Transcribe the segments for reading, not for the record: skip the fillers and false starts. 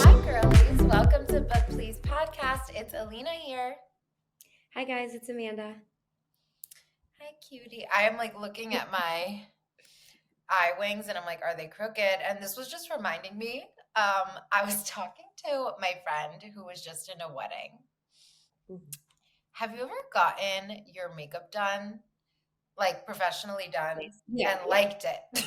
Hi, girlies. Welcome to Book Please podcast. It's Alina here. Hi guys, it's Amanda. Hi, cutie. I am like looking at my eye wings and I'm like, are they crooked? And this was just reminding me. I was talking to my friend who was just in a wedding. Mhm. Have you ever gotten your makeup done, like professionally done, Yeah, and yeah. liked it?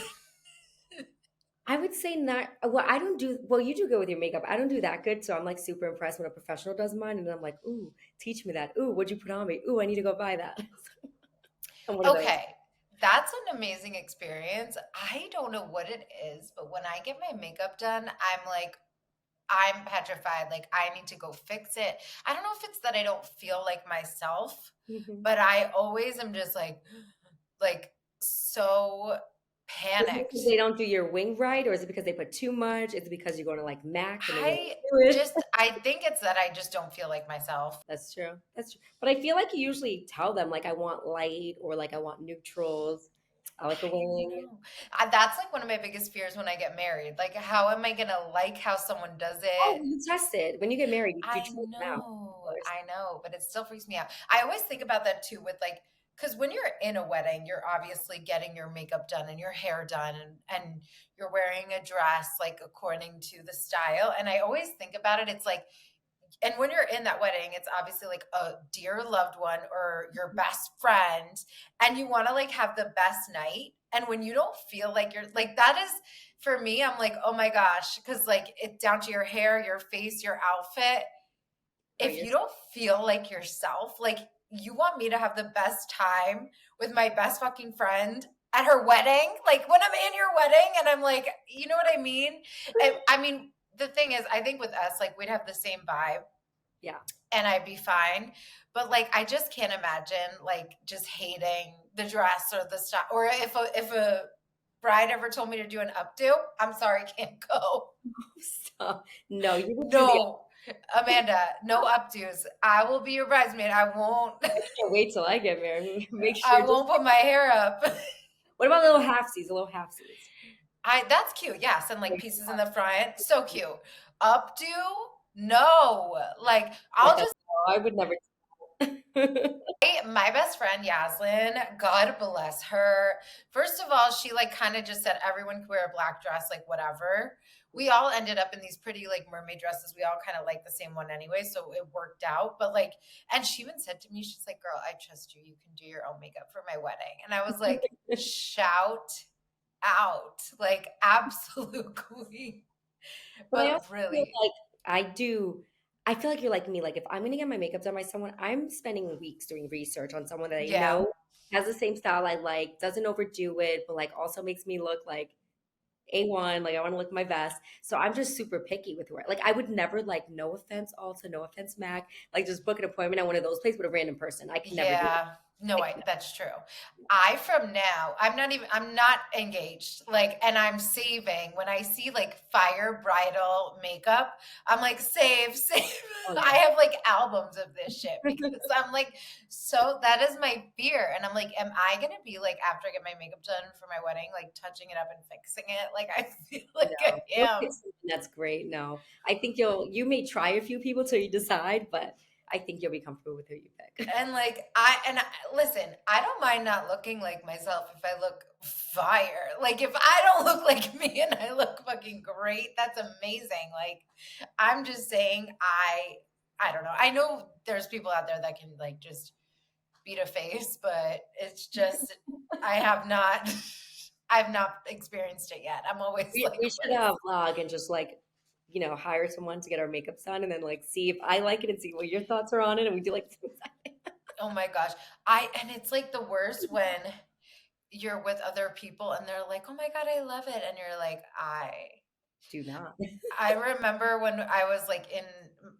I would say not. Well, I don't do. Well, you do good with your makeup. I don't do that good, so I'm like super impressed when a professional does mine, and I'm like, ooh, teach me that. Ooh, what'd you put on me? Ooh, I need to go buy that. I'm one of those. Okay, that's an amazing experience. I don't know what it is, but when I get my makeup done, I'm petrified. Like, I need to go fix it. I don't know if it's that I don't feel like myself, Mhm. but I always am just like so Is it because panicked. they don't do your wing right, or is it because they put too much? Is it because you're going to like Mac and they won't I do it? I think it's that I just don't feel like myself. That's true. That's true. But I feel like you usually tell them like I want light or like I want neutrals. I like a I wing. know. That's like one of my biggest fears when I get married. Like, how am I gonna like how someone does Oh, it? you test it. When you get married, you I try them out know, first. I know, but it still freaks me out. I always think about that too with like, because when you're in a wedding, you're obviously getting your makeup done and your hair done and you're wearing a dress like according to the style. And I always think about it, it's like, and when you're in that wedding, it's obviously like a dear loved one or your best friend, and you want to like have the best night. And when you don't feel like you're like that is for me, I'm like, oh my gosh, because like it's down to your hair, your face, your outfit, Oh, if you're you don't feel like yourself, like you want me to have the best time with my best fucking friend at her wedding, like when I'm in your wedding and I'm like, you know what I mean? And I mean, the thing is, I think with us, like we'd have the same vibe yeah. and I'd be fine. But like, I just can't imagine like just hating the dress or the style, or if a bride ever told me to do an updo, I'm sorry, can't go. Stop. No, you would do the No, Amanda, no updos. I will be your bridesmaid. I won't. I can't wait till I get married. Make sure I just won't put my hair up. what about little halfsies, little halfsies? I That's cute. Yes, and like Like, pieces in the front, so cute. Updo? No. Like I'll just I would never my best friend Yaslin, God bless her. First of all, she like kind of just said everyone can wear a black dress, like whatever. We all ended up in these pretty like mermaid dresses. We all kind of like the same one anyway, so it worked out. But like, and she even said to me, she's like, "Girl, I trust you. You can do your own makeup for my wedding." And I was like, "Shout out, like absolute queen." But I also But feel really, like I feel like you're like me. Like if I'm gonna get my makeup done by someone, I'm spending weeks doing research on someone that I yeah, know has the same style I like, doesn't overdo it, but like also makes me look like A1, like I want to look my best. So I'm just super picky with where like I would never like no offense Ulta, no offense Mac, like just book an appointment at one of those places with a random person. I can never do it. yeah. No, I can that's true. I from now, I'm not engaged. Like, and I'm saving when I see like fire bridal makeup, I'm like, save. oh I have like albums of this shit yeah. because I'm like, so that is my fear. And I'm like, am I gonna be like after I get my makeup done for my wedding, like touching it up and fixing it? Like I feel like I No. You'll pick am. something that's great. No. I think you may try a few people till you decide, but I think you'll be comfortable with who you pick. And like listen, I don't mind not looking like myself if I look fire. Like if I don't look like me and I look fucking great, that's amazing. Like I'm just saying I don't know. I know there's people out there that can like just beat a face, but it's just I have not I've not experienced it yet. I'm always like, We what should is vlog and just like, hire someone to get our makeup done and then like see if I like it and see what your thoughts are on it. And we do like, oh my gosh. I and it's like the worst when you're with other people and they're like, "Oh my god, I love it." And you're like, do not. I remember when I was like in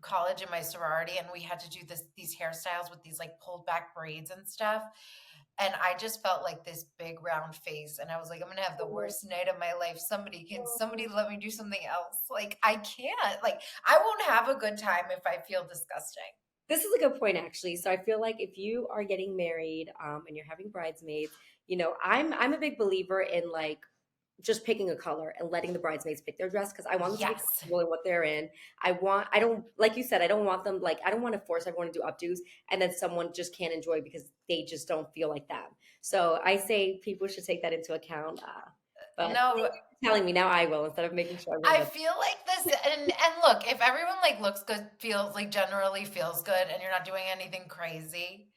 college in my sorority and we had to do these hairstyles with these like pulled back braids and stuff. And I just felt like this big round face and I was like, I'm going to have the worst night of my life. Somebody let me do something else? Like I can't. Like I won't have a good time if I feel disgusting. This is a good point, actually. So I feel like if you are getting married, and you're having bridesmaids, I'm a big believer in like just picking a color and letting the bridesmaids pick their dress because I want them to be Yes. comfortable in what they're in. I don't, like you said, I don't want them like, I don't want to force everyone to do updos and then someone just can't enjoy because they just don't feel like them. So I say people should take that into account. But thank No, you for telling me now I will instead of making sure everyone I does. feel like this, and look, if everyone like looks good, feels like generally feels good, and you're not doing anything crazy,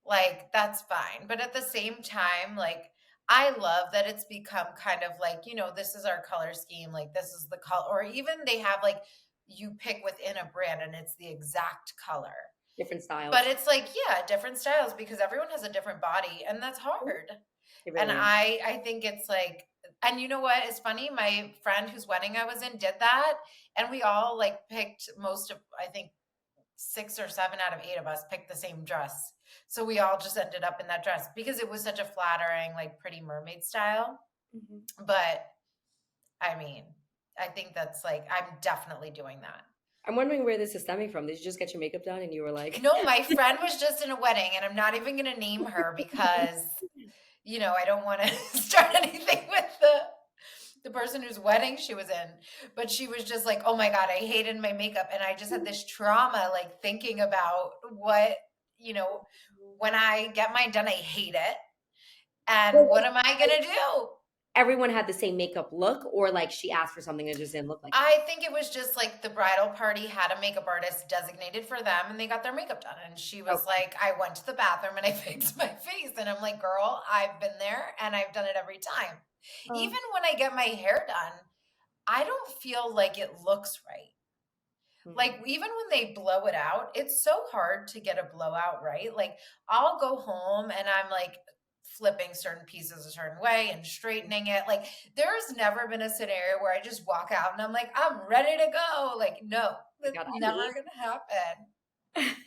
like that's fine. But at the same time, like I love that it's become kind of like, this is our color scheme, like this is the color, or even they have like you pick within a brand and it's the exact color. Different But styles. it's like, yeah, different styles because everyone has a different body and that's hard. It And really is. I think it's like, and you know what? It's funny. My friend whose wedding I was in did that, and we all like picked most of, I think, 6 or 7 out of 8 of us picked the same dress. So we all just ended up in that dress because it was such a flattering, like pretty mermaid style. Mhm. But I mean, I think that's like, I'm definitely doing that. I'm wondering where this is stemming from. Did you just get your makeup done and you were like, No, my friend was just in a wedding, and I'm not even going to name her because, I don't want to start anything with the person whose wedding she was in, but she was just like, "Oh my god, I hated my makeup." And I just had this trauma like thinking about what, you know, when I get mine done, I hate it. well, And was what am I it like going to do? everyone had the same makeup look, or like she asked for something that just didn't look like it? I think it was just like the bridal party had a makeup artist designated for them and they got their makeup done. And she was Okay. like, I went to the bathroom and I fixed my face. And I'm like, girl, I've been there and I've done it every time. Oh, Even when I get my hair done, I don't feel like it looks right. mhm. Like even when they blow it out, it's so hard to get a blowout right. Like I'll go home and I'm like flipping certain pieces a certain way and straightening it. Like there's never been a scenario where I just walk out and I'm like, I'm ready to go. Like, no, My that's God, I'm never gonna happen.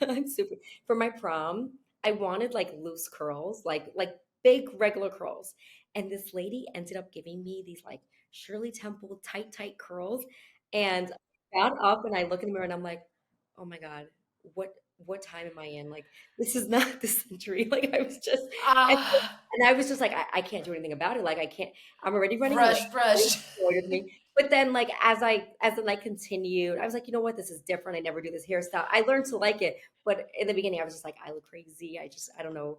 I'm super. For my prom, I wanted like loose curls, like big regular curls. And this lady ended up giving me these like Shirley Temple tight curls. And I got up and I look in the mirror and I'm like, oh my God, what time am I in? Like this is not the century. Like I was just and, Ah, and I was just like, I can't do anything about it. Like I can't, I'm already running late. brush, Like, brush. annoyed with me. But then like as the night continued, I was like, you know what, this is different. I never do this hairstyle. I learned to like it. But in the beginning, I was just like, I look crazy. I don't know.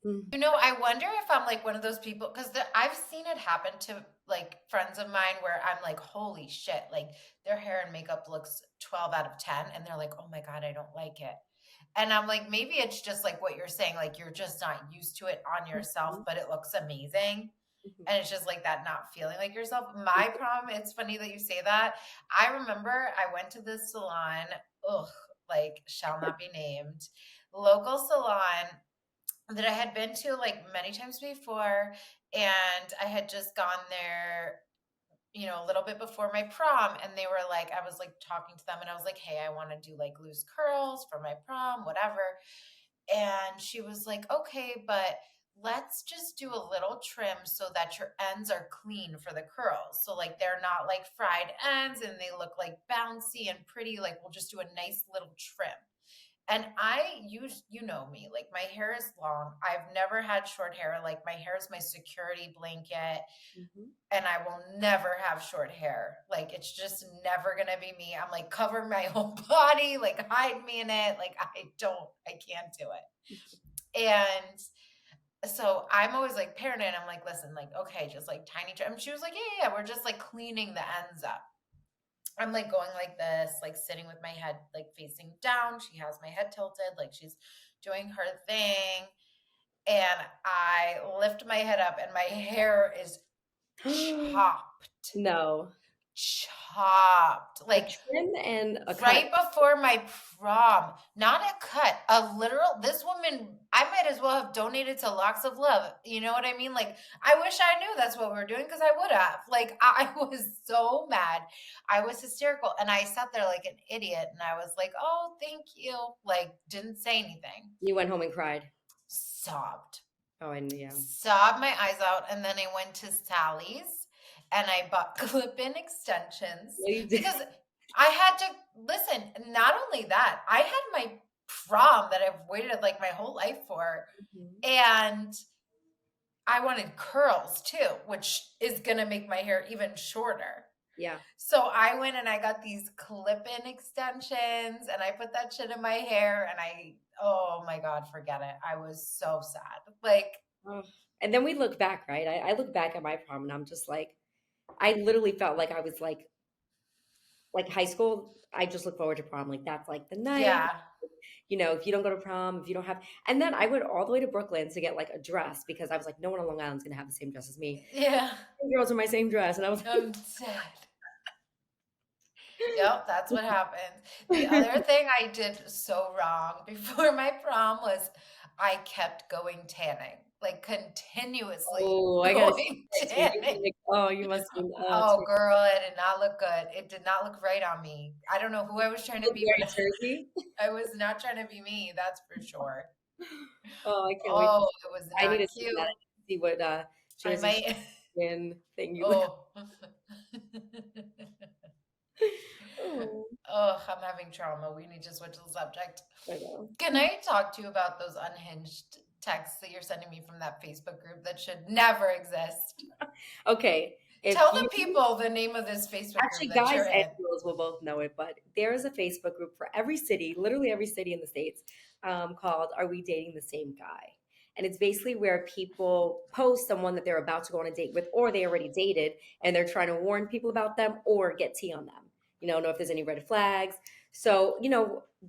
Mm, I wonder if I'm like one of those people because I've seen it happen to like friends of mine where I'm like, holy shit, like their hair and makeup looks 12 out of 10. And they're like, oh my God, I don't like it. And I'm like, maybe it's just like what you're saying, like you're just not used to it on yourself, mhm, but it looks amazing. mhm, And it's just like that not feeling like yourself. mhm. My problem, it's funny that you say that. I remember I went to this salon, ugh, like shall not be named, local salon that I had been to like many times before. And I had just gone there, a little bit before my prom. And they were like, I was like talking to them and I was like, hey, I want to do like loose curls for my prom, whatever. And she was like, okay, but let's just do a little trim so that your ends are clean for the curls. So like they're not like fried ends and they look like bouncy and pretty. Like we'll just do a nice little trim. And you know me, like my hair is long. I've never had short hair. Like my hair is my security blanket Mhm. and I will never have short hair. Like it's just never gonna be me. I'm like cover my whole body, like hide me in it. Like I can't do it. And so I'm always like paranoid. I'm like, listen, like, okay, just like tiny trim. She was like, yeah, we're just like cleaning the ends up. I'm like going like this, like sitting with my head like facing down. She has my head tilted, like she's doing her thing. And I lift my head up and my hair is chopped, No, chopped. a Like trim and a cut. right before my prom, not a cut, a literal. This woman, I might as well have donated to Locks of Love. You know what I mean? Like, I wish I knew that's what we were doing because I would have. Like, I was so mad. I was hysterical. And I sat there like an idiot and I was like, oh, thank you. Like, didn't say anything, You went home and cried. sobbed. Oh, and yeah. Sobbed my eyes out, and then I went to Sally's and I bought clip-in extensions No, you did. because I had to listen. Not only that, I had my prom that I've waited like my whole life for. Mhm. And I wanted curls too, which is gonna make my hair even shorter. Yeah. So I went and I got these clip-in extensions and I put that shit in my hair and oh my God, forget it. I was so sad. Like, Oh, and then we look back, right? I look back at my prom and I'm just like, I literally felt like I was like high school. I just look forward to prom. Like that's like the night. yeah. If you don't go to prom, if you don't have, and then I went all the way to Brooklyn to get like a dress because I was like, no one on Long Island's gonna have the same dress as me. Yeah. Girls in my same dress, and I was I'm sad. Yep, that's what happened. The other thing I did so wrong before my prom was I kept going tanning, like continuously oh, I gotta see going that too. You tanning. like, oh, you must be, oh, it's Oh, girl, it did not look good. It did not look right on me. I don't know who I was trying to be, very but Jersey. I was not trying to be me, that's for sure. Oh, I can't wait. Oh, it was I need not to see that. cute. I need to see what I Jersey might skin thing you look. oh. Oh, Oh, I'm having trauma. We need to switch the subject. I know. Can I talk to you about those unhinged texts that you're sending me from that Facebook group that should never exist? Okay, if Tell you the people the name of this Facebook group actually, that guys you're and in. girls will both know it, but there is a Facebook group for every city, literally every city in the States, called Are We Dating the Same Guy? And it's basically where people post someone that they're about to go on a date with, or they already dated, and they're trying to warn people about them or get tea on them. Know if there's any red flags. So,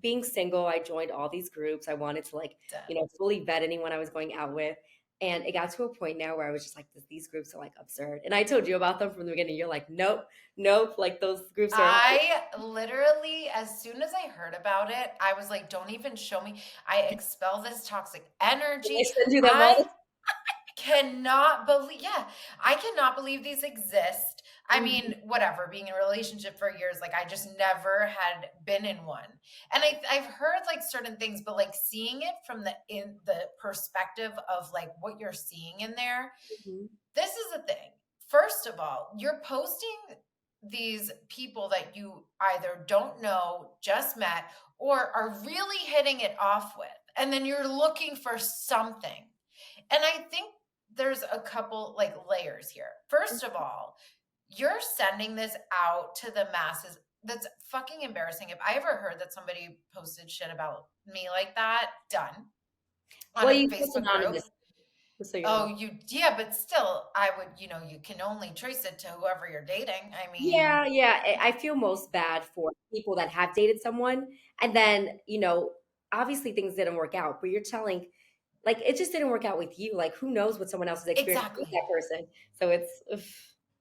being single, I joined all these groups. I wanted to, like, Dead. fully vet anyone I was going out with. And it got to a point now where I was just like, these groups are like absurd. And I told you about them from the beginning. You're like, nope, nope. Like those groups are. I literally, as soon as I heard about it, I was like, don't even show me. I expel this toxic I energy. send you them all. I cannot believe, yeah, I cannot believe these exist. I Mhm, mean, whatever, being in a relationship for years, like I just never had been in one. And I've heard like certain things, but like seeing it from the perspective of like what you're seeing in there, mhm, this is the thing. First of all, you're posting these people that you either don't know, just met, or are really hitting it off with. And then you're looking for something. And I think there's a couple like layers here. First of all, you're sending this out to the masses. That's fucking embarrassing. If I ever heard that somebody posted shit about me like that, done on well, a you post Facebook group. anonymous, just so you Oh, know. yeah, but still, I would, you can only trace it to whoever you're dating. I mean, Yeah, yeah. I feel most bad for people that have dated someone, and then obviously things didn't work out. But you're telling, like, it just didn't work out with you. Like, who knows what someone else's experience with exactly. that person? So it's, ugh,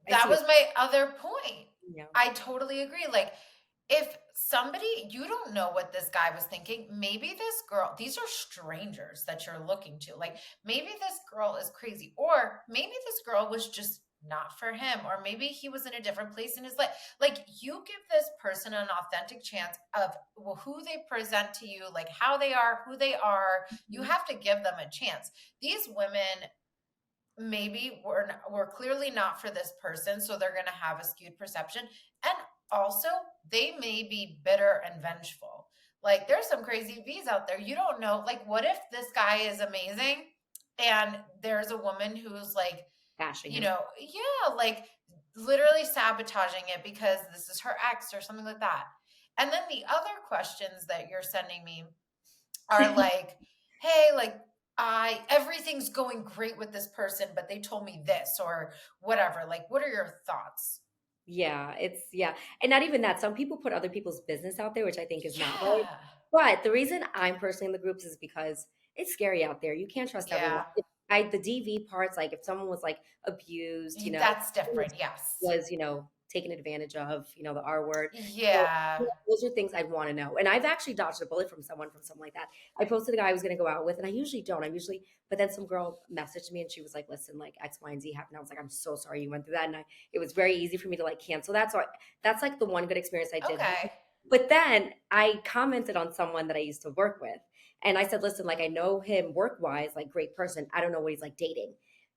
I That see it. was my other point. Yeah. I totally agree. Like, if somebody, you don't know what this guy was thinking, maybe this girl, these are strangers that you're looking to. Like, maybe this girl is crazy, or maybe this girl was just not for him, or maybe he was in a different place in his life. Like, you give this person an authentic chance of who they present to you, like how they are, who they are. You Mhm. have to give them a chance. These women maybe we're clearly not for this person, so they're going to have a skewed perception, and also they may be bitter and vengeful. Like, there's some crazy V's out there, you don't know. Like, what if this guy is amazing and there's a woman who's like, Bashing him. yeah, like literally sabotaging it because this is her ex or something like that. And then the other questions that you're sending me are like, hey, like, I everything's going great with this person, but they told me this or whatever. Like, what are your thoughts? Yeah, yeah. And not even that. Some people put other people's business out there, which I think is not right. Yeah. But the reason I'm personally in the groups is because it's scary out there. You can't trust everyone. Yeah. The DV parts, like if someone was like abused, That's different. Yes. was, taken advantage of, the R word. So Yeah. those are things I'd want to know. And I've actually dodged a bullet from something like that. I posted a guy I was going to go out with, and I usually don't. But then some girl messaged me and she was like, listen, like X, Y, and Z happened. I was like, I'm so sorry you went through that. And it was very easy for me to like cancel that. So that's like the one good experience I did have. Okay. But then I commented on someone that I used to work with. And I said, listen, like I know him work wise, like great person. I don't know what he's like dating.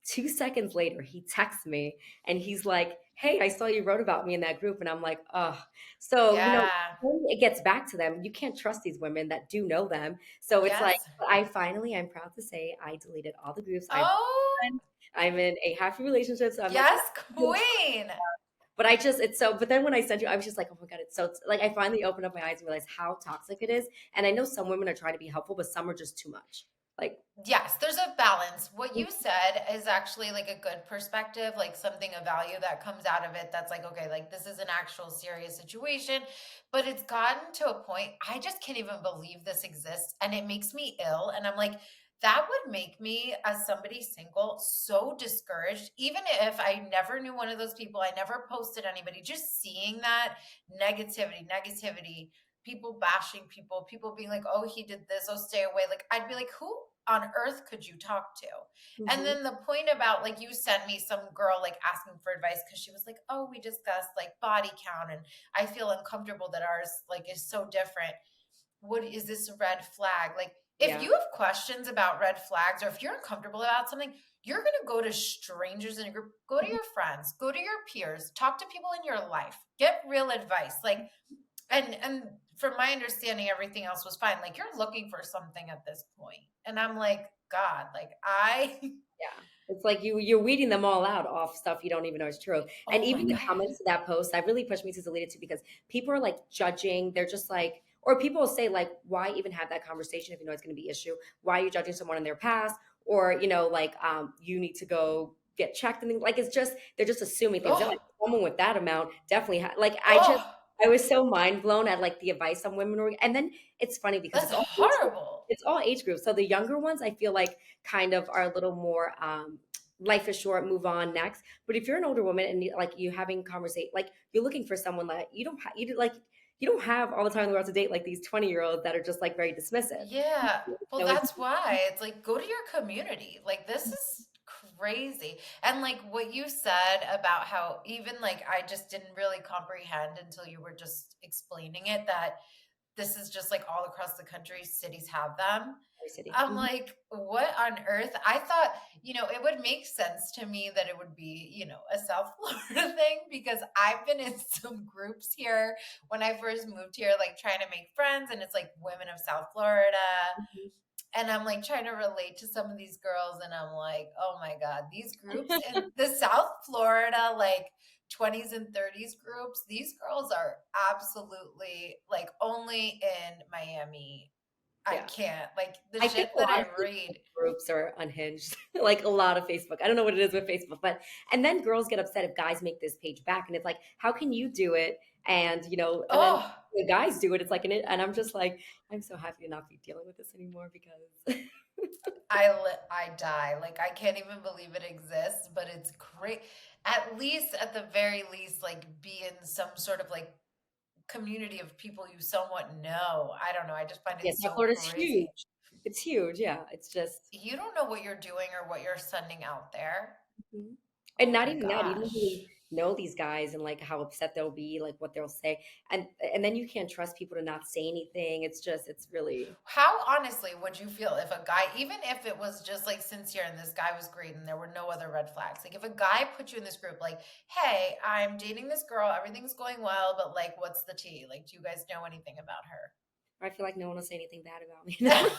2 seconds later, he texts me and he's like, "Hey, I saw you wrote about me in that group." And I'm like, "Oh." So, Yeah. when it gets back to them, you can't trust these women that do know them. So it's like, Yes. but I'm proud to say I deleted all the groups. Oh, I'm in a happy relationship, so I'm not gonna yes, queen. but I just it's so but then when I sent you, I was just like, oh my God, it's like I finally opened up my eyes and realized how toxic it is. And I know some women are trying to be helpful, but some are just too much. Like, Yes, there's a balance. What mm, you said is actually like a good perspective, like something of value that comes out of it that's like, okay, like this is an actual serious situation, but it's gotten to a point I just can't even believe this exists and it makes me ill. And I'm like, that would make me, as somebody single, so discouraged. Even if I never knew one of those people, I never posted anybody, just seeing that negativity, people bashing people, people being like, oh, he did this, oh, stay away. Like, I'd be like, who on earth could you talk to? And mhm, then the point about like you sent me some girl like asking for advice because she was like, oh, we discussed like body count and I feel uncomfortable that ours like is so different. What is this a red flag? Like if yeah, you have questions about red flags or if you're uncomfortable about something, you're going to go to strangers in a group, go to mhm, your friends, go to your peers, talk to people in your life, get real advice. Like and from my understanding everything else was fine, like you're looking for something at this point and I'm like god like I yeah. It's like you're weeding them all out off stuff you don't even know is true. And oh my even the god, comments to that post, that really pushed me to delete it too because people are like judging. They're just like, or people will say like, why even have that conversation if you know it's going to be issue? Why are you judging someone in their past? Or like you need to go get checked and things. Like it's just they're just assuming things. They're like oh someone with that amount definitely like oh I was so mind blown at like the advice some women were, and then it's funny because that's it's all age groups. horrible. It's all age groups. So the younger ones, I feel like kind of are a little more life is short, move on next. But if you're an older woman and like you having conversation, like you're looking for someone that you don't have all the time in the world to date like these 20-year-olds that are just like very dismissive. Yeah, well So it's that's why it's like go to your community, like this is crazy. And like what you said about how even like I just didn't really comprehend until you were just explaining it that this is just like all across the country, cities have them. diversity. I'm like, what on earth? I thought, it would make sense to me that it would be, a South Florida thing because I've been in some groups here when I first moved here, like trying to make friends, and it's like women of South Florida. Mhm. And I'm like trying to relate to some of these girls, and I'm like, oh my God, these groups in the South Florida, like 20s and 30s groups, these girls are absolutely like only in Miami. I Yeah. can't. Like the I think shit a that lot I of Facebook read. groups are unhinged, like a lot of Facebook. I don't know what it is with Facebook, but and then girls get upset if guys make this page back, and it's like, how can you do it? And and then Oh, the guys do it. It's like, and I'm just like, I'm so happy to not be dealing with this anymore because I die. Like I can't even believe it exists, but it's great. At least, at the very least, like be in some sort of like community of people you somewhat know. I don't know. I just find it yeah, South so Florida's crazy. huge. It's huge. Yeah, it's just. You don't know what you're doing or what you're sending out there. Mhm. And Oh not my even that, you don't gosh. really know these guys and like how upset they'll be, like what they'll say, and then you can't trust people to not say anything. It's really How honestly would you feel if a guy, even if it was just like sincere and this guy was great and there were no other red flags, like if a guy put you in this group, like, hey, I'm dating this girl, everything's going well, but like, what's the tea? Like, do you guys know anything about I feel like no one will say anything bad about me. her?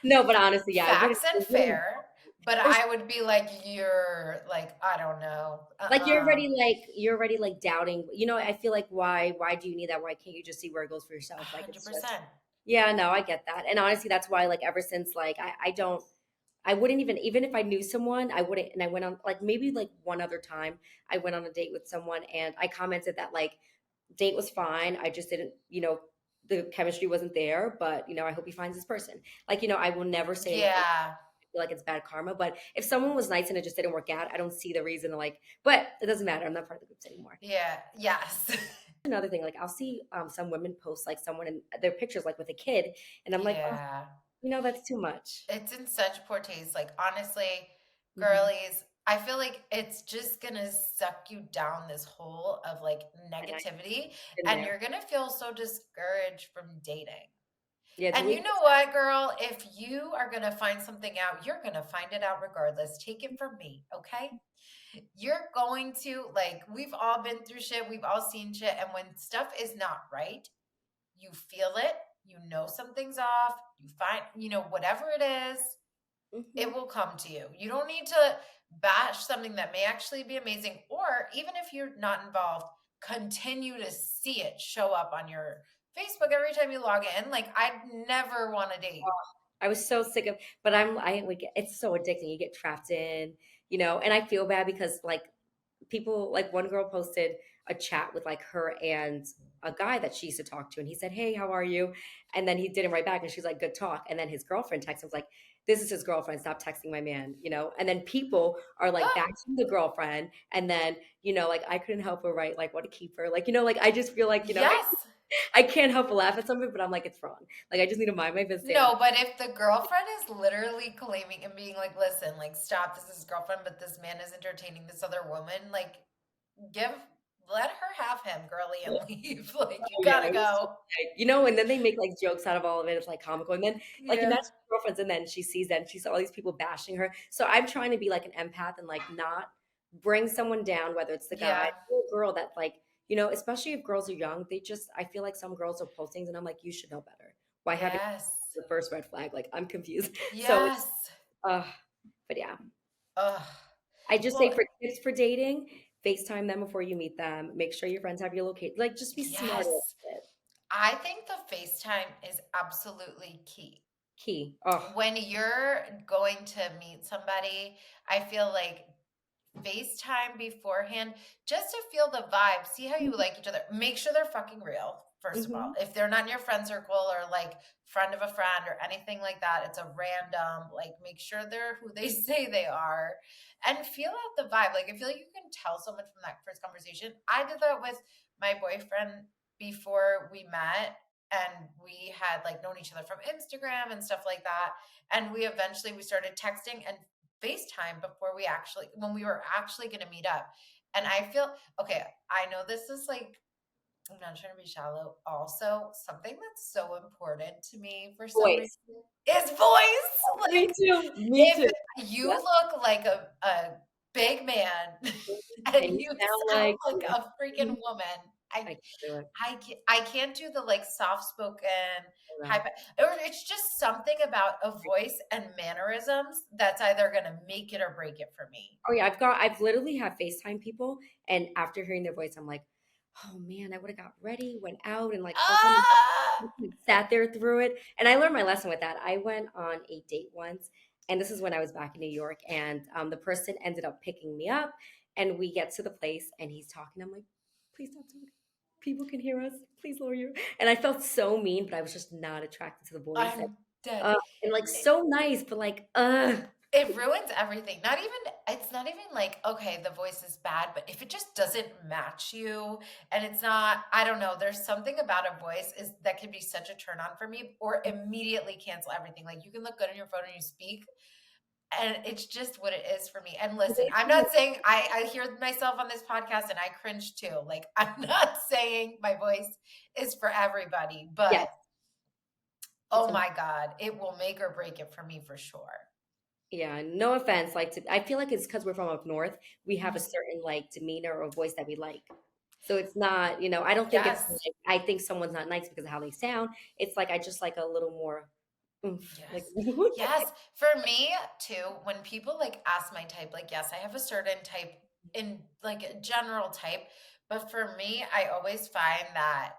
No, but honestly, yeah, Facts and it wouldn't fair, but for I would be like, you're like, I don't know. like you're already like doubting. I feel like why do you need that? Why can't you just see where it goes for yourself? Like it's just 100%. yeah, no, I get that. And honestly, that's why like ever since like I wouldn't even if I knew someone, I wouldn't and I went on like maybe like one other time I went on a date with someone and I commented that like date was fine. I just didn't, the chemistry wasn't there, but I hope he finds this person. Like, I will never say anything Yeah. like it's bad karma. But if someone was nice and it just didn't work out, I don't see the reason to like, but it doesn't matter. I'm not part of the groups anymore. Yeah. Yes. Another thing, like I'll see some women post like someone in their pictures like with a kid, and I'm like, oh, Yeah. that's too much. It's in such poor taste. Like, honestly, Hmm. girlies, I feel like it's just gonna suck you down this hole of like And I've negativity, been and there. you're gonna feel so discouraged from dating. Yeah, And you delete know what, girl? If you are going to find something out, you're going to find it out regardless. Take it from me, okay? You're going to, like, we've all been through shit, we've all seen shit. And when stuff is not right, you feel it, you know something's off, you find, whatever it is, it hmm will come to you. You don't need to bash something that may actually be amazing, or even if you're not involved, continue to see it show up on your Facebook every time you log in. Like, I'd never want to date. I was so sick of, but I like it's so addicting. You get trapped in, and I feel bad because like people, like one girl posted a chat with like her and a guy that she used to talk to, and he said, "Hey, how are you?" And then he didn't write back, and she's like, "Good talk." And then his girlfriend texted him was like, "This is his girlfriend. Stop texting my man." And then people are like Ah, bashing the girlfriend, and then like I couldn't help her, right? Like what a keeper, like I just feel like yes. I can't help but laugh at something, but I'm like it's wrong. Like I just need to mind my business. No, but if the girlfriend is literally claiming and being like, listen, like, stop, this is his girlfriend, but this man is entertaining this other woman, like, give, let her have him, girly, and leave. Like, you Oh yeah, gotta it was so go. and then they make like jokes out of all of it. It's like comical. And then like Yeah. imagine girlfriends and then she sees that and she saw all these people bashing her. So I'm trying to be like an empath and like not bring someone down, whether it's the guy Yeah. or the girl that like, especially if girls are young, I feel like some girls will post things and I'm like, you should know better. Why haven't Yes. you the first red flag? Like I'm confused. So it's Yes. uh but yeah. Ugh. I just say Well, for tips for dating, FaceTime them before you meet them. Make sure your friends have your location. Like just be smart about yes. it. I think the FaceTime is absolutely key. Key. Oh, When you're going to meet somebody, I feel like FaceTime beforehand just to feel the vibe, see how you like each other. Make sure they're fucking real, first of all. mhm. If they're not in your friend circle or like friend of a friend or anything like that, it's a random, like, make sure they're who they say they are and feel out the vibe. Like, I feel like you can tell so much from that first conversation. I did that with my boyfriend before we met, and we had like known each other from Instagram and stuff like that. And we started texting and FaceTime before when we were actually going to meet up. And I feel, okay, I know this is like, I'm not trying to be shallow. Also, something that's so important to me for some reason Voice. is voice. Me Like, too. Me if too. you Yep. look like a big man And and you you sound sound like like a freaking mhm. woman, I can't do it. I can't do the like soft spoken No. high or it's just something about a voice and mannerisms that's either gonna make it or break it for me. Oh yeah, I've literally had FaceTime people, and after hearing their voice, I'm like, oh man, I would have got ready, went out, and like hung on Ah! and sat there through it. And I learned my lesson with that. I went on a date once, and this is when I was back in New York, and the person ended up picking me up, and we get to the place, and he's talking. I'm like, please don't do it. People can hear us. Please lower your. And I felt so mean, but I was just not attracted to the voice. I'm dead. And like It, so nice, but like, it ruins everything. It's not even like, okay, the voice is bad, but if it just doesn't match you and it's not, I don't know, there's something about a voice is that can be such a turn on for me or immediately cancel everything. Like, you can look good on your phone and you speak, and it's just what it is for me. And listen, I'm not saying I hear myself on this podcast and I cringe too. Like, I'm not saying my voice is for everybody, yes, but it's oh my God, it will make or break it for me for sure. yeah, no offense. Like, I feel like it's because we're from up north. We have a Mhm. certain like demeanor or voice that we like. So it's not, I don't think it's Yes. like I think someone's not nice because of how they sound. It's like I just like a little more oomph. Like, Yes. Yes. For me too, when people like ask my type, like, yes, I have a certain type in like a general type, but for me, I always find that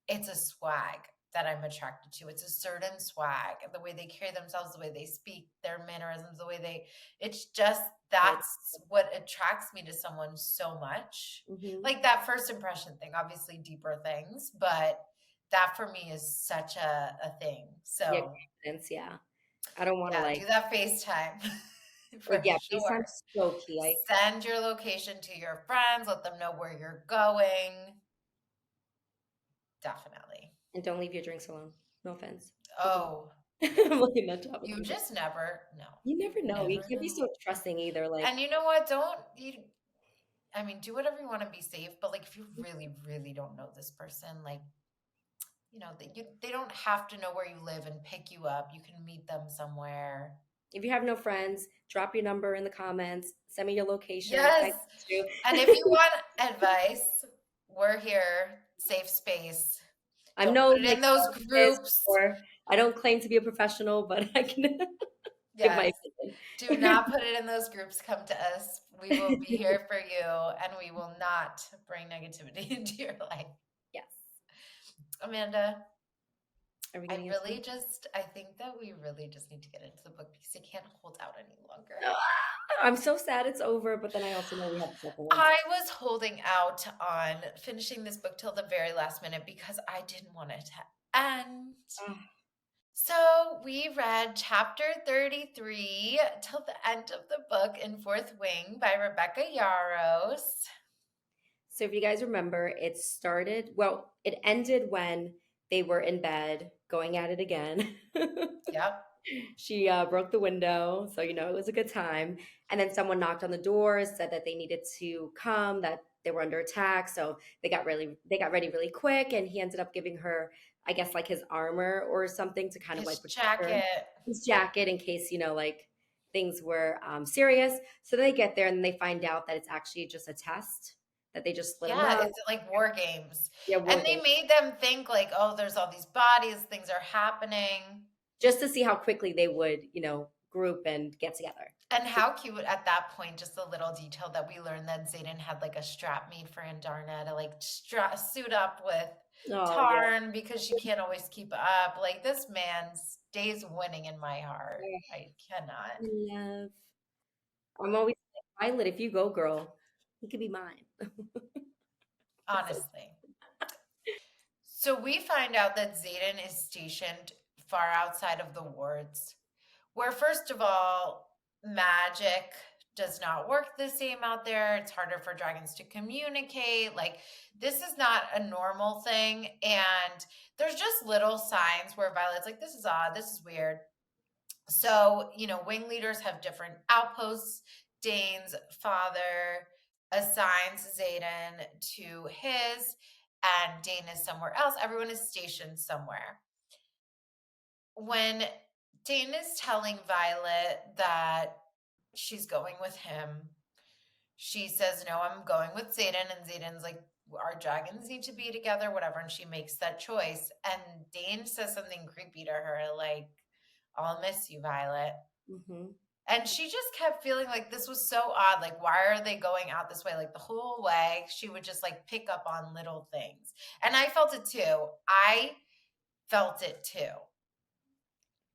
it's a swag that I'm attracted to. It's a certain swag, the way they carry themselves, the way they speak, their mannerisms, it's just that's what attracts me to someone so much. mm-hmm. Like that first impression thing, obviously deeper things, but that for me is such a thing. Yeah, So confidence. Yeah, I don't want to yeah, like, do that FaceTime oh for yeah, sure. FaceTime's so key. Send your location to your friends, let them know where you're going. Definitely. And don't leave your drinks alone. No offense. People, Oh, I'm yeah. looking at top of You things. just never know. You never You know. You never can't be know. so trusting either. Like, And you know what? Don't you I mean, do whatever you want to be safe, but like if you really, really don't know this person, like they don't have to know where you live and pick you up. You can meet them somewhere. If you have no friends, drop your number in the comments. Send me your location. I Yes. got you. And if you want advice, we're here. Safe space. I'm Don't no put it like in those therapist, groups. or I don't claim to be a professional, but I can give my Yes. Do opinion. not put it in those groups. Come to us. We will be here for you and we will not bring negativity into your life. Yes. Amanda, Are we getting into it? I think that we really just need to get into the book because I can't hold out any longer. Ah, I'm so sad it's over, but then I also know we have a second one. I was holding out on finishing this book till the very last minute because I didn't want it to end. Ah. So we read chapter 33 till the end of the book in Fourth Wing by Rebecca Yarros. So if you guys remember, it ended when they were in bed going at it again. Yep. She broke the window, so it was a good time. And then someone knocked on the door, said that they needed to come, that they were under attack. So they got ready really quick, and he ended up giving her, I guess, like his armor or something to kind of His like protect her, jacket. his jacket in case like things were serious. So they get there and they find out that it's actually just a test that they just lit them Yeah, up. it's like war games. Yeah, And war they game, made them think like, oh, there's all these bodies, things are happening. just to see how quickly they would, group and get together. And how cute at that point, just a little detail that we learned that Zayden had like a strap made for Andarna to like suit up with Oh yeah. Tarn because she can't always keep up. Like this man stays winning in my heart. I cannot. Love. I'm always like, Violet, if you go, girl, he could be mine. So, Honestly. So we find out that Zayden is stationed far outside of the wards, where first of all, magic does not work the same out there. It's harder for dragons to communicate. Like this is not a normal thing. And there's just little signs where Violet's like, this is odd, this is weird. So, wing leaders have different outposts. Dane's father assigns Zayden to his, and Dane is somewhere else. Everyone is stationed somewhere. When Dane is telling Violet that she's going with him, she says, no, I'm going with Zayden. And Zayden's like, our dragons need to be together, whatever. And she makes that choice. And Dane says something creepy to her, like, I'll miss you, Violet. mhm. And she just kept feeling like this was so odd. Like, why are they going out this way? Like, the whole way, she would just like pick up on little things. And I felt it too. I felt it too.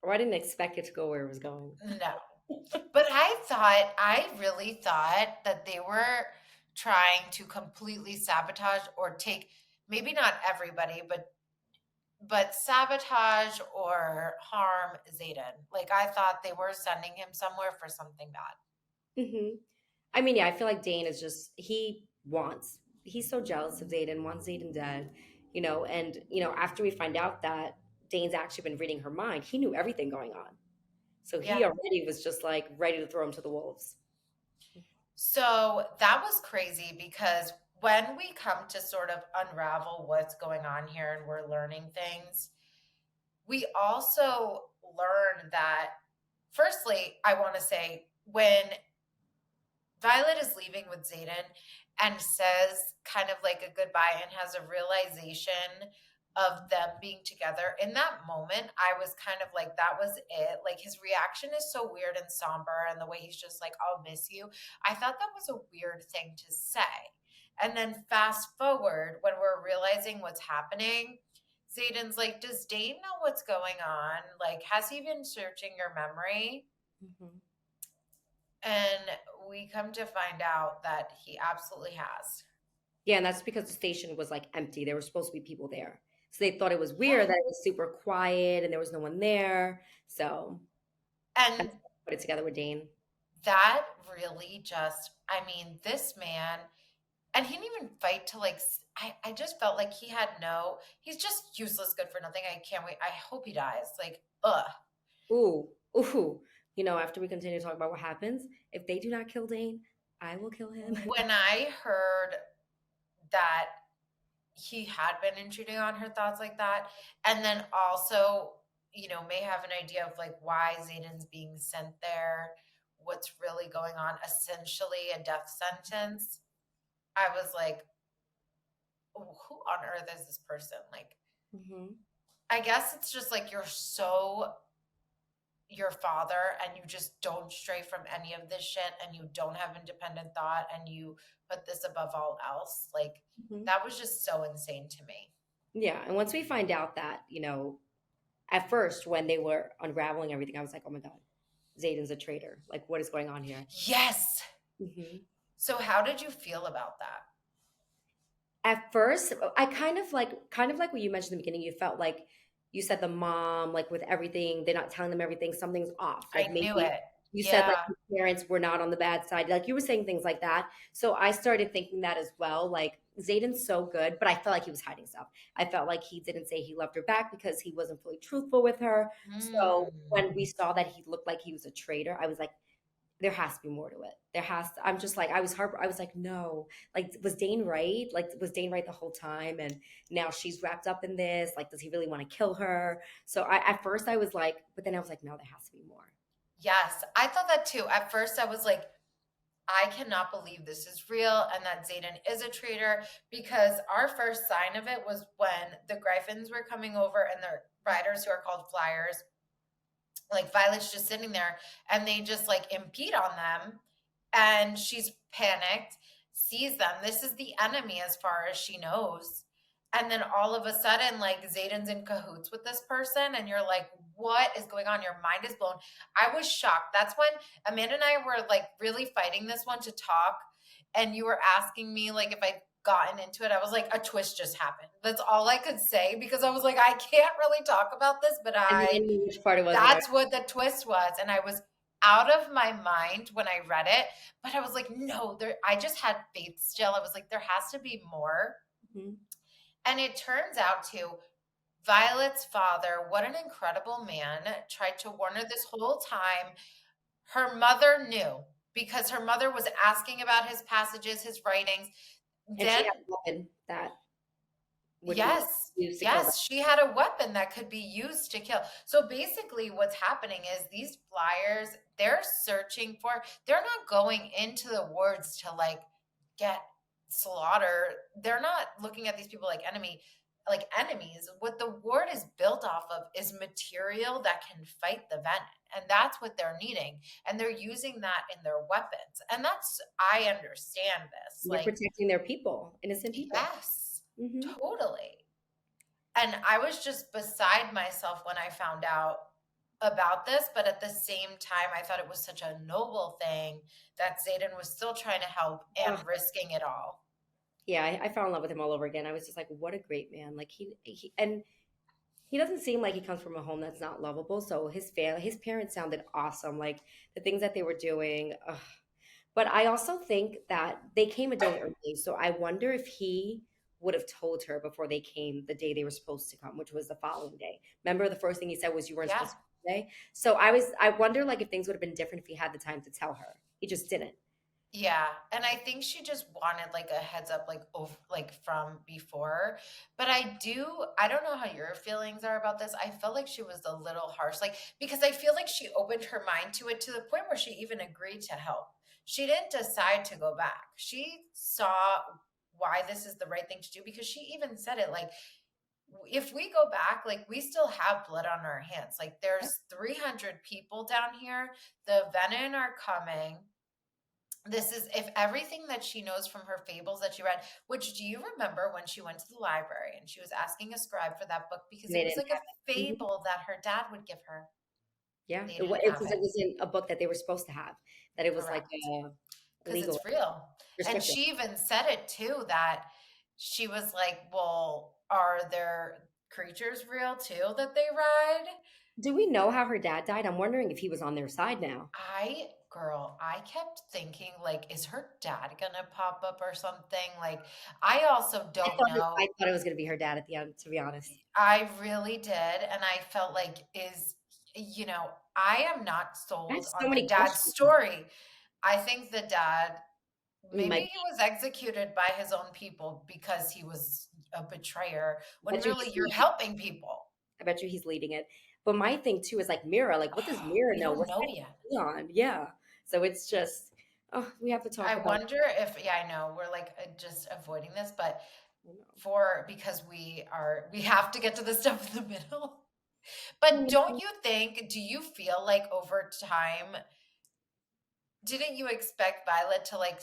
Or I didn't expect it to go where it was going. No. But I really thought that they were trying to completely sabotage or take, maybe not everybody, but sabotage or harm Zayden. Like I thought they were sending him somewhere for something bad. Hmm. I mean, yeah, I feel like Dane is just he's so jealous of Zayden, wants Zayden dead, and after we find out that Dane's actually been reading her mind, he knew everything going on. So he Yeah. already was just like ready to throw him to the wolves. So that was crazy because when we come to sort of unravel what's going on here and we're learning things, we also learn that, firstly, I want to say when Violet is leaving with Zayden and says kind of like a goodbye and has a realization of them being together. In that moment, I was kind of like, that was it. Like his reaction is so weird and somber, and the way he's just like, I'll miss you. I thought that was a weird thing to say. And then fast forward when we're realizing what's happening, Zayden's like, does Dane know what's going on? Like, has he been searching your memory? Hmm. And we come to find out that he absolutely has. Yeah, and that's because the station was like empty. There were supposed to be people there. So they thought it was weird Yeah. that it was super quiet and there was no one there. So And that's put it together with Dane. that really just, I mean, this man, and he didn't even fight to like, I just felt like he's just useless, good for nothing. I can't wait. I hope he dies. Like, ugh. Ooh, ooh. After we continue to talk about what happens, if they do not kill Dane, I will kill him. When I heard that he had been intruding on her thoughts like that, and then also, may have an idea of like why Zayden's being sent there, what's really going on, essentially a death sentence. I was like, who on earth is this person? Like, Hmm. I guess it's just like you're so your father and you just don't stray from any of this shit and you don't have independent thought and you put this above all else. Like, Hmm. that was just so insane to me. Yeah, and once we find out that, at first when they were unraveling everything, I was like, oh my God, Zayden's a traitor. Like, what is going on here? Yes. Hmm. So how did you feel about that? At first, I kind of like what you mentioned in the beginning. You felt like you said the mom, like with everything, they're not telling them everything, something's off. Like I knew maybe it. you said like Yeah. his parents were not on the bad side. Like you were saying things like that. So I started thinking that as well. Like Zayden's so good, but I felt like he was hiding stuff. I felt like he didn't say he loved her back because he wasn't fully truthful with her. So Mm. when we saw that he looked like he was a traitor, I was like, there has to be more to it. I'm just like, I was like, no, like, was Dane right? Like, was Dane right the whole time? And now she's wrapped up in this. Like, does he really want to kill her? So at first I was like, but then I was like, no, there has to be more. Yes, I thought that too. At first, I was like, I cannot believe this is real and that Zayden is a traitor because our first sign of it was when the Gryphons were coming over and the riders who are called flyers, like Violet's just sitting there and they just like impede on them and she's panicked, sees them. This is the enemy as far as she knows. And then all of a sudden, like Zayden's in cahoots with this person, and you're like, what is going on? Your mind is blown. I was shocked. That's when Amanda and I were like really fighting this one to talk. And you were asking me like if I'd gotten into it. I was like, a twist just happened. That's all I could say because I was like, I can't really talk about this, but And you didn't know which part it was that I that's what the twist was. And I was out of my mind when I read it, but I was like, no, I just had faith still. I was like, there has to be more. Mhm. And it turns out to Violet's father, what an incredible man, tried to warn her this whole time. Her mother knew because her mother was asking about his passages, his writings. And she Then had a weapon that would be yes, used to kill them. yes, she had a weapon that could be used to kill. So basically, what's happening is these flyers, they're not going into the woods to like get slaughter. They're not looking at these people like enemies. What the ward is built off of is material that can fight the venom. And that's what they're needing. And they're using that in their weapons. And I understand this. They're Like, protecting their people, innocent people. yes, Hmm. totally. And I was just beside myself when I found out about this, but at the same time, I thought it was such a noble thing that Zayden was still trying to help and risking it all. Yeah, I fell in love with him all over again. I was just like, what a great man. Like and he doesn't seem like he comes from a home that's not lovable. So his parents sounded awesome. Like the things that they were doing. Ugh. But I also think that they came a day early. So I wonder if he would have told her before they came the day they were supposed to come, which was the following day. Remember the first thing he said was you weren't Yeah. supposed to come today. So I wonder like if things would have been different if he had the time to tell her. He just didn't. Yeah, and I think she just wanted like a heads up like from before. But I don't know how your feelings are about this. I felt like she was a little harsh like because I feel like she opened her mind to it to the point where she even agreed to help. She didn't decide to go back. She saw why this is the right thing to do because she even said it like if we go back, like we still have blood on our hands. Like there's 300 people down here. The Venom are coming. This is if everything that she knows from her fables that she read, which do you remember when she went to the library and she was asking a scribe for that book because They it was didn't like a have it. Mhm. fable that her dad would give her? Yeah, They it was didn't have because it. it was in a book that they were supposed to have, that it was like Correct. a Because legal it's real. And restricted. she even said it too that she was like, well, are there creatures real too that they ride? Do we know how her dad died? I'm wondering if he was on their side now. I kept thinking, like, is her dad gonna pop up or something? Like, I also don't know. I thought it was going to be her dad at the end, to be honest. I really did, and I felt like I am not I have sold so on the many dad's questions. story. I think the dad He maybe might he was executed by his own people because he was a betrayer I when bet you really he's you're leading. helping people. I bet you he's leading it. But my thing too is like Mira, like what does Mira We know? don't What's know that yet. on? Yeah. So it's just, oh, we have to I talk about. wonder if, yeah, I know we're like just avoiding this, but You know. because we have to get to the stuff in the middle. But don't you think, do you feel like over time, didn't you expect Violet to like,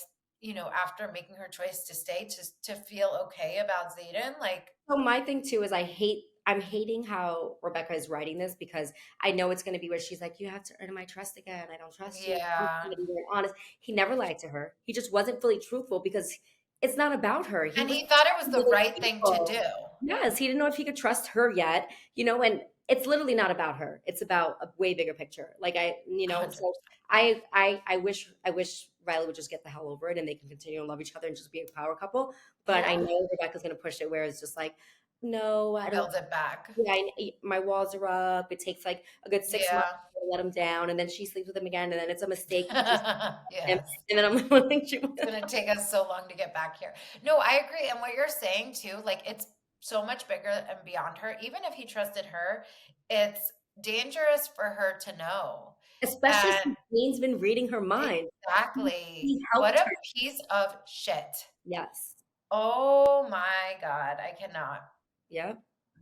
after making her choice to stay, to feel okay about Zayden? Like, So my thing too is I'm hating how Rebecca is writing this because I know it's going to be where she's like, you have to earn my trust again. I don't trust you. yeah. You weren't honest. He never lied to her. He just wasn't fully truthful because it's not about her. He And was he thought it was trusting the other right thing to people. do. Yes, he didn't know if he could trust her yet, and it's literally not about her. It's about a way bigger picture. So 100%. I wish Riley would just get the hell over it and they can continue to love each other and just be a power couple. But I Yeah. know Rebecca's gonna push it where it's just like, no, I don't. Build it back. Yeah, my walls are up. It takes like a good 6 months Yeah. to let him down, and then she sleeps with him again, and then it's a mistake because she sleeps with him, Yes. and then I'm like, she, It's gonna take us so long to get back here. No, I agree. And what you're saying too, like it's so much bigger and beyond her. Even if he trusted her, it's dangerous for her to know. especially And since Jane's been reading her mind. exactly, He what helped a her. piece of shit. Yes. Oh my God, I cannot. Yeah.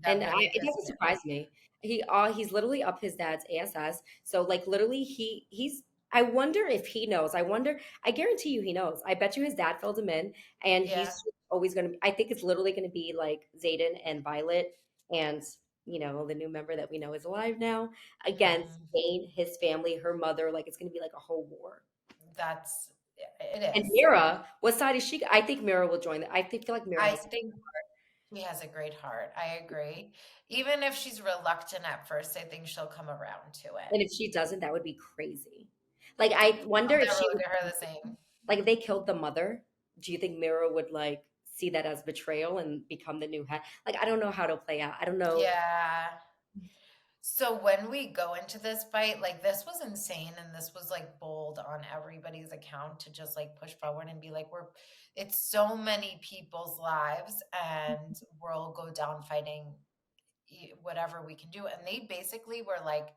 That And really it pissed doesn't me off. surprise me. He's literally up his dad's ASS. So like literally he's I wonder if he knows. I guarantee you he knows. I bet you his dad filled him in and he's Yeah. just always gonna I think it's literally gonna be like Zayden and Violet and the new member that we know is alive now against Mhm. Jane, his family, her mother. Like it's gonna be like a whole war. It And is. Mira, what side is she? I think Mira will join. Feel like Mira I has. think she has a great heart. I agree. Even if she's reluctant at first, I think she'll come around to it. And if she doesn't, that would be crazy. Like, I wonder I'll if never she look would, at her the same. like, if they killed the mother, do you think Mira would, like, see that as betrayal and become the new head? Like, I don't know how to play out. I don't know. Yeah. So when we go into this fight, like this was insane and this was like bold on everybody's account to just like push forward and be like, it's so many people's lives and we'll go down fighting whatever we can do. And they basically were like,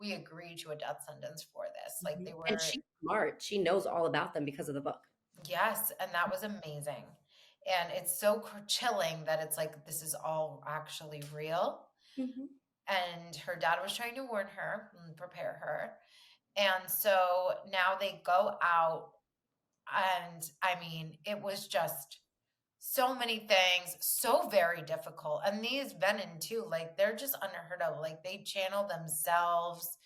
we agree to a death sentence for this. Like Mhm. they And were, she's smart. She knows all about them because of the book. yes, and that was amazing. And it's so chilling that it's like, this is all actually real. Mhm. And her dad was trying to warn her and prepare her. And so now they go out, and I mean, it was just so many things, so very difficult. And these Venom too, like they're just unheard of. Like they channel themselves.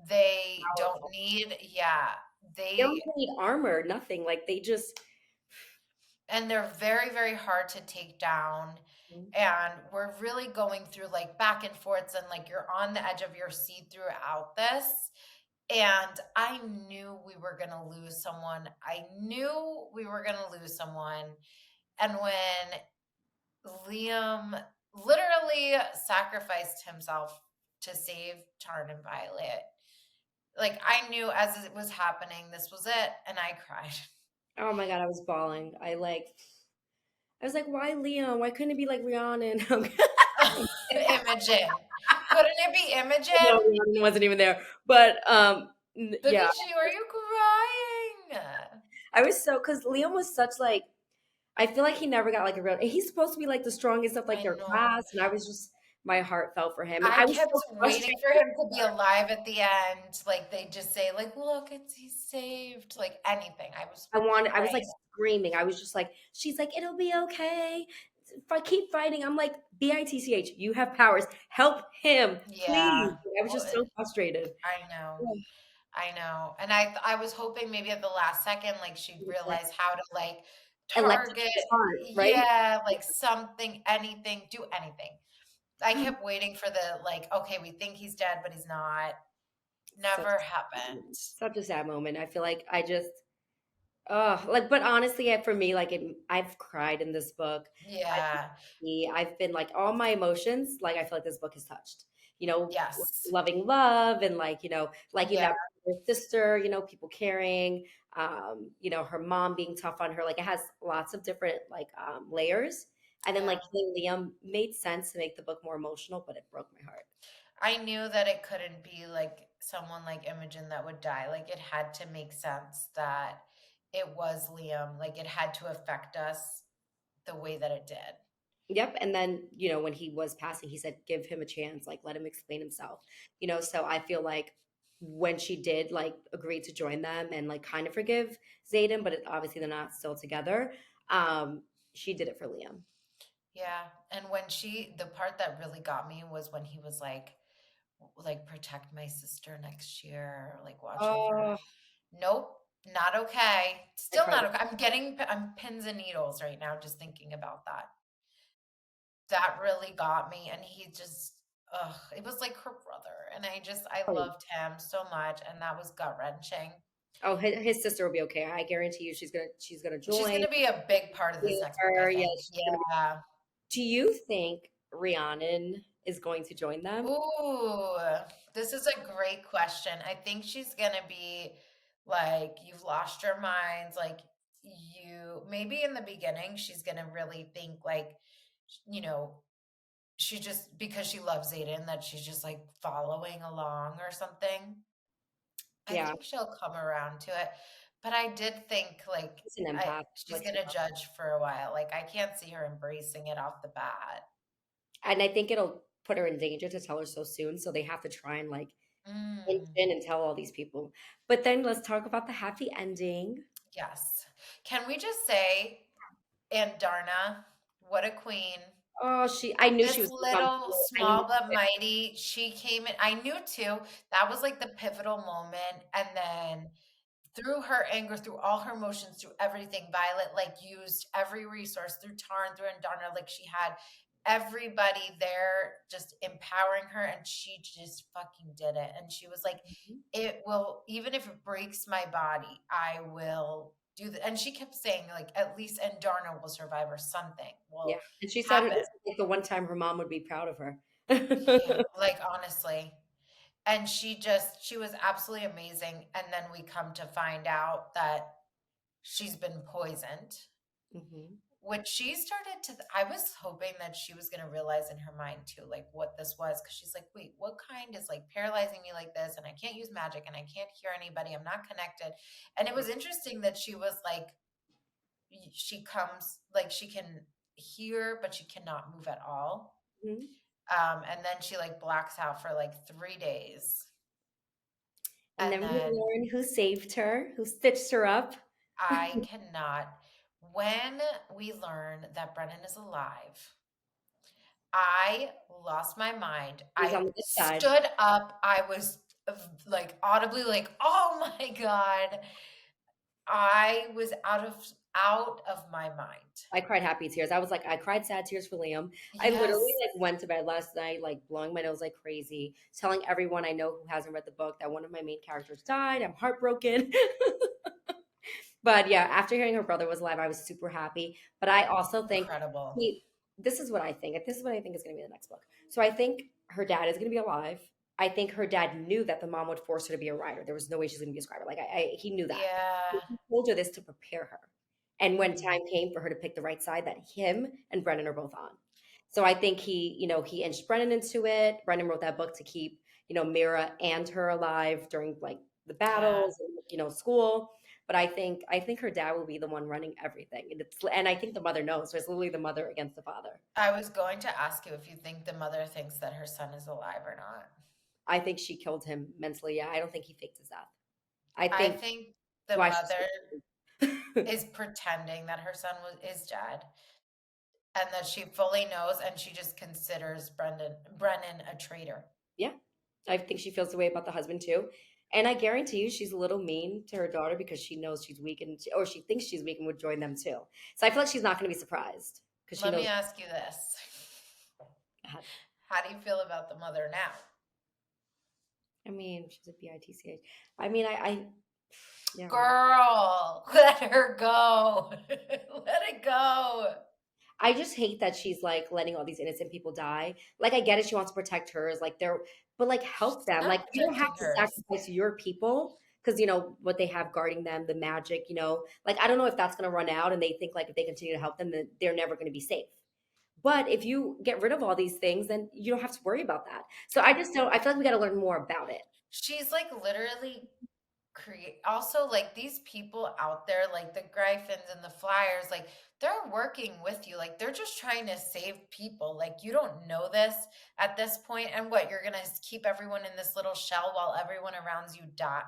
They don't Powerful. need, yeah, They don't they, even need armor, nothing. Like, they just. and they're very, very hard to take down. Mhm. And we're really going through like back and forths, and like you're on the edge of your seat throughout this. And I knew we were going to lose someone. I knew we were going to lose someone. And when Liam literally sacrificed himself to save Tarn and Violet, like I knew as it was happening, this was it. And I cried. Oh my God, I was bawling. I was like, why Liam? Why couldn't it be like Rihanna? Imogen. Couldn't it be No, Imogen? Rihanna wasn't even there. But Look yeah, at you. Are you crying? I was so because Liam was such like I feel like he never got like a real. He's supposed to be like the strongest of like I their know. class, and I was just my heart fell for him, and I I was kept so waiting frustrated. for him to be alive at the end. Like they just say, like, look, he's saved. Like anything. I was I was like praying. screaming. I was just like, she's like, it'll be okay. If I keep fighting, I'm like, bitch, you have powers. Help him, please. Yeah. I was just so frustrated. I know. I know. And I was hoping maybe at the last second, like she'd realize how to like Electric target, his heart, right? yeah, like something, anything, do anything. I kept waiting for the like, okay, we think he's dead, but he's not. Such Never happened. such a sad moment. I feel like I just like, but honestly, for me, like, I've cried in this book. Yeah. I've been like all my emotions. Like, I feel like this book has touched. Yes. Loving love and like liking Yeah. that her sister. People caring. Her mom being tough on her. Like, it has lots of different like layers. And then like Yeah. killing Liam made sense to make the book more emotional, but it broke my heart. I knew that it couldn't be like someone like Imogen that would die. Like it had to make sense that it was Liam. Like it had to affect us the way that it did. Yep. And then, when he was passing, he said, give him a chance, like let him explain himself. So I feel like when she did like agree to join them and like kind of forgive Zayden, but obviously they're not still together. She did it for Liam. Yeah. And when the part that really got me was when he was like protect my sister next year, or like watch over her. Oh, Nope, not okay. I Still cried. not okay. I'm pins and needles right now just thinking about that. That really got me, and he just ugh, it was like her brother, and I loved him so much, and that was gut-wrenching. Oh, his sister will be okay. I guarantee you, she's gonna She's join. gonna be a big part of this With next book, I her, yeah, think. she's gonna be. Yeah. Do you think Rhiannon is going to join them? Ooh, this is a great question. I think she's gonna be like, you've lost your minds. Like, maybe in the beginning, she's gonna really think like, you know, she just, because she loves Aiden, that she's just like following along or something. I Yeah, think she'll come around to it. But I did think like, she's an empath. she's Likes to gonna love. judge for a while. Like, I can't see her embracing it off the bat. And I think it'll put her in danger to tell her so soon. So they have to try and like inch Mm. in and tell all these people. But then let's talk about the happy ending. Yes. Can we just say, Aunt Darna, what a queen. Oh, I knew she This was gonna come little through. I knew small but it. mighty, she came in. I knew too. That was like the pivotal moment. And then through her anger, through all her emotions, through everything, Violet like used every resource through Tarn, through Darna. Like she had everybody there just empowering her, and she just fucking did it. And she was like, Mhm. it will, even if it breaks my body, I will do that. And she kept saying, like, at least and Darna will survive or something Yeah. will And she said happen. this was like the one time her mom would be proud of her. Yeah, like honestly. And she was absolutely amazing. And then we come to find out that she's been poisoned, Mhm. which she started to, I was hoping that she was going to realize in her mind too, like what this was. Cause she's like, wait, what kind is like paralyzing me like this? And I can't use magic and I can't hear anybody. I'm not connected. And it was interesting that she was like, she comes, like she can hear, but she cannot move at all. Mhm. And then she like blacks out for like 3 days. And And then we then learn who saved her, who stitched her up. I cannot, when we learn that Brennan is alive, I lost my mind. He's I on the good side. stood up. I was like audibly like, "Oh my God." I was out of my mind. I cried happy tears. I was like, I cried sad tears for Liam. I literally Yes, like went to bed last night, like blowing my nose like crazy, telling everyone I know who hasn't read the book that one of my main characters died. I'm heartbroken. But yeah, after hearing her brother was alive, I was super happy. But I also think incredible. he, this is what I think. This is what I think is going to be the next book. So I think her dad is going to be alive. I think her dad knew that the mom would force her to be a writer. There was no way she's going to be a scribe. Like he knew that. Yeah. He told her this to prepare her. And when Mm, time came for her to pick the right side, that him and Brennan are both on. So I think he inched Brennan into it. Brennan wrote that book to keep, Mira and her alive during like the yeah. battles and, school. But I think her dad will be the one running everything. And I think the mother knows. So it's literally the mother against the father. I was going to ask you if you think the mother thinks that her son is alive or not. I think she killed him mentally. Yeah, I don't think he faked his death. I I think think that's the why she's mother so is pretending that her son is dead, and that she fully knows, and she just considers Brennan a traitor. yeah. I think she feels the way about the husband too. And I guarantee you she's a little mean to her daughter because she knows she's weak or she thinks she's weak and would join them too. So I feel like she's not going to be surprised because she Let me knows. ask you this. How do you feel about the mother now? I mean, she's a bitch. I mean, yeah. Girl, let her go. Let it go. I just hate that she's like letting all these innocent people die. Like I get it, she wants to protect hers, like but like help She's them. not Like you don't have protecting to hers. sacrifice your people because what they have guarding them, the magic. Like I don't know if that's gonna run out, and they think like if they continue to help them, then they're never gonna be safe. But if you get rid of all these things, then you don't have to worry about that. So I just don't, I feel like we got to learn more about it. She's like literally create also like these people out there like the Gryphons and the Flyers, like they're working with you, like they're just trying to save people. Like you don't know this at this point, and what, you're gonna keep everyone in this little shell while everyone around you dies.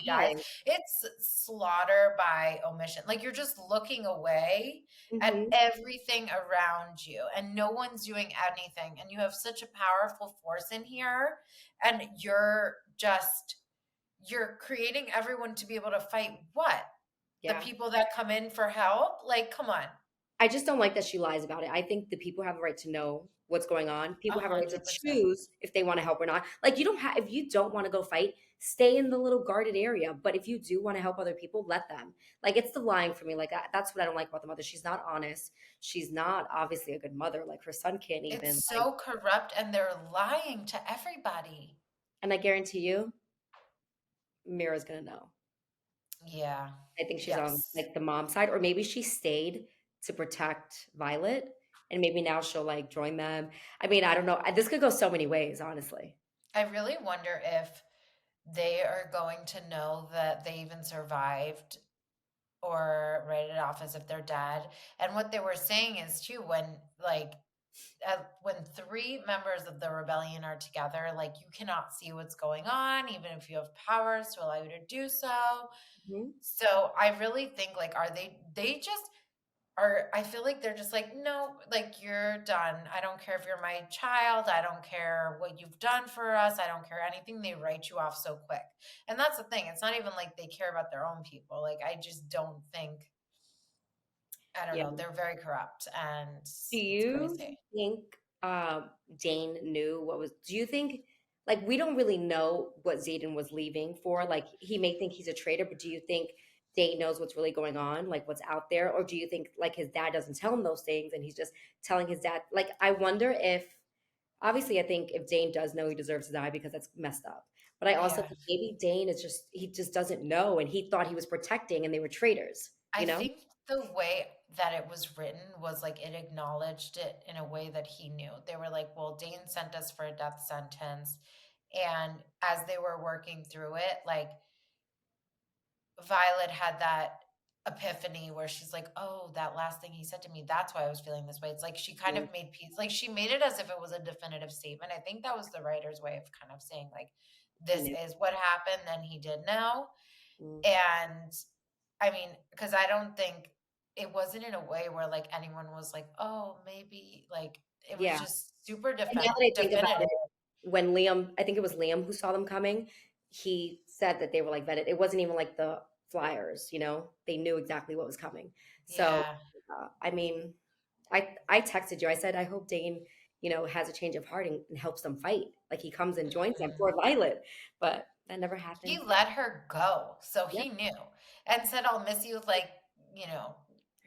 Why? It's slaughter by omission. Like you're just looking away at Hmm. everything around you and no one's doing anything, and you have such a powerful force in here, and you're creating everyone to be able to fight what? The Yeah. people that come in for help? Like, come on. I just don't like that she lies about it. I think the people have a right to know what's going on. A People have a right to hundred percent. choose if they want to help or not. Like you don't have if you don't want to go fight, stay in the little guarded area. But if you do want to help other people, let them. Like it's the lying for me. Like that's what I don't like about the mother. She's not honest. She's not obviously a good mother. Like her son can't even It's like. so corrupt and they're lying to everybody. And I guarantee you, Mira's gonna know. Yeah. I think she's on Yes. like the mom side, or maybe she stayed to protect Violet, and maybe now she'll like join them. I mean, I don't know. This could go so many ways, honestly. I really wonder if they are going to know that they even survived or write it off as if they're dead. And what they were saying is too, when three members of the rebellion are together, like you cannot see what's going on, even if you have powers to allow you to do so. Mhm. So I really think like, they just are, I feel like they're just like, no, like you're done. I don't care if you're my child. I don't care what you've done for us. I don't care anything. They write you off so quick. And that's the thing. It's not even like they care about their own people. Like I just don't think, I don't Yeah. know. They're very corrupt and Do it's you crazy. think Dane knew what was? Do you think like we don't really know what Zayden was leaving for? Like he may think he's a traitor, but do you think Dane knows what's really going on, like what's out there, or do you think like his dad doesn't tell him those things and he's just telling his dad? Like I wonder if obviously I think if Dane does know, he deserves to die because that's messed up. But I also Yeah. think maybe Dane is just he just doesn't know and he thought he was protecting and they were traitors. I You know? think the way that it was written was like it acknowledged it in a way that he knew. They were like, well, Dane sent us for a death sentence. And as they were working through it, like Violet had that epiphany where she's like, oh, that last thing he said to me, that's why I was feeling this way. It's like she kind Mm, of made peace. Like she made it as if it was a definitive statement. I think that was the writer's way of kind of saying, like, he this knew. is what happened. Then he did know. Mm, And I mean, because I don't think it wasn't in a way where like anyone was like, oh, maybe like it was yeah. just super And now that I think about definitive. it, when Liam, I think it was Liam who saw them coming, he said that they were like vetted. It wasn't even like the flyers, you know, they knew exactly what was coming. So, Yeah. I mean, I texted you. I said I hope Dane, you know, has a change of heart and helps them fight. Like he comes and joins them Mhm. for Violet, but that never He happened. let her go, so Yeah, he knew and said, I'll miss you. Like, you know,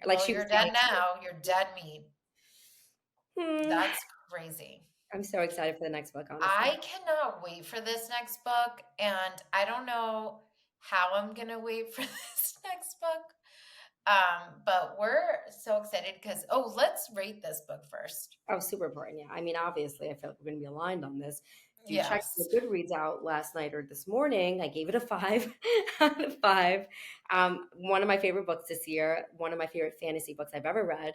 like well, she was you're saying. dead now. You're dead meat. Hmm, That's crazy. I'm so excited for the next book, honestly. I cannot wait for this next book, and I don't know how I'm gonna wait for this next book. But we're so excited because, oh, let's rate this book first. Oh, super important. Yeah. I mean, obviously, I felt we're going to be aligned on this. If you checked the Yes. Goodreads out last night or this morning, I gave it a five out of five. One of my favorite books this year, one of my favorite fantasy books I've ever read.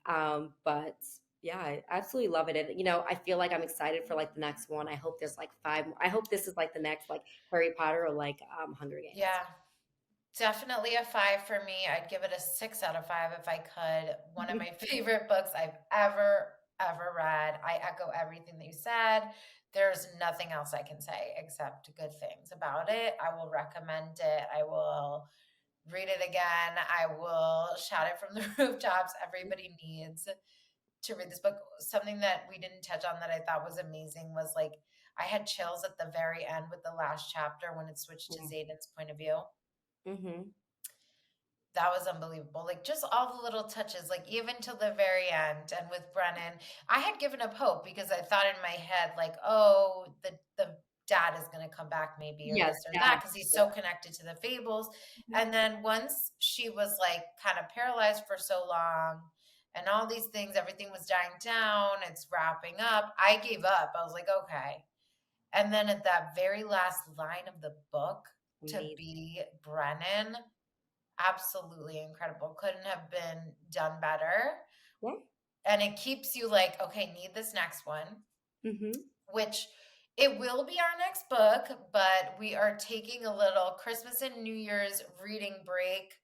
But yeah, I absolutely love it. And, you know, I feel like I'm excited for like the next one. I hope there's like five. I hope this is like the next like Harry Potter or like Hunger Games. Yeah. Definitely a five for me. I'd give it a 6 out of 5 if I could. One of my favorite books I've ever read. I echo everything that you said. There's nothing else I can say except good things about it. I will recommend it. I will read it again. I will shout it from the rooftops. Everybody needs to read this book. Something that we didn't touch on that I thought was amazing was like I had chills at the very end with the last chapter when it switched to Zayden's point of view. Mm-hmm. That was unbelievable. Like just all the little touches, like even till the very end. And with Brennan, I had given up hope because I thought in my head, like, oh, the dad is going to come back maybe, or Yes, this or that. that, because he's Yeah. so connected to the fables. And then once she was like kind of paralyzed for so long, and all these things, everything was dying down, it's wrapping up. I gave up. I was like, okay. And then at that very last line of the book, to Amazing. be Brennan, absolutely incredible. Couldn't have been done better. Yeah. And it keeps you like, okay, need this next one, Mm-hmm. which it will be our next book, but we are taking a little Christmas and New Year's reading break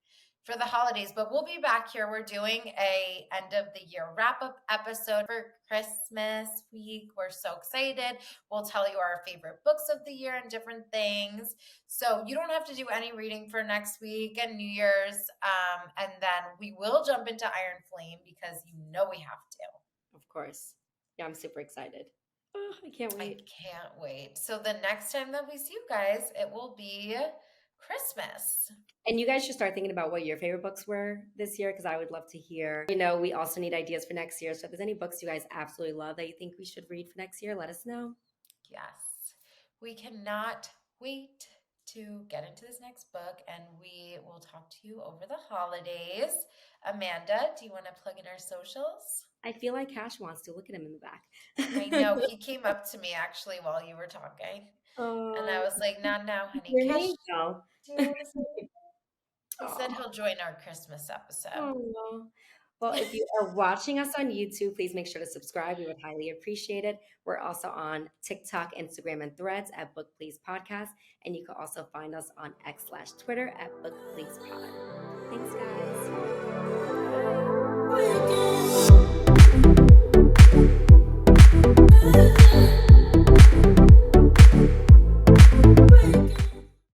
for the holidays. But we'll be back here. We're doing a end of the year wrap up episode for Christmas week. We're so excited. We'll tell you our favorite books of the year and different things. So you don't have to do any reading for next week and New Year's. And then we will jump into Iron Flame because you know we have to. Of course. Yeah, I'm super excited. Oh, I can't I wait. can't wait. So the next time that we see you guys, it will be Christmas. And you guys should start thinking about what your favorite books were this year because I would love to hear. You know, we also need ideas for next year. So if there's any books you guys absolutely love that you think we should read for next year, let us know. Yes. We cannot wait to get into this next book, and we will talk to you over the holidays. Amanda, do you want to plug in our socials? I feel like Cash wants to look at him in the I back. know he came up to me actually while you were talking, and I Oh, was like, "Not now, honey." hear Cash, me? No. do you want to say anything? He said Oh, he'll join our Christmas episode. oh. Well, if you are watching us on YouTube, please make sure to subscribe. We would highly appreciate it. We're also on TikTok, Instagram, and Threads at Book Please Podcast. And you can also find us on X/Twitter at Book Please Pod. Thanks, guys. Bye.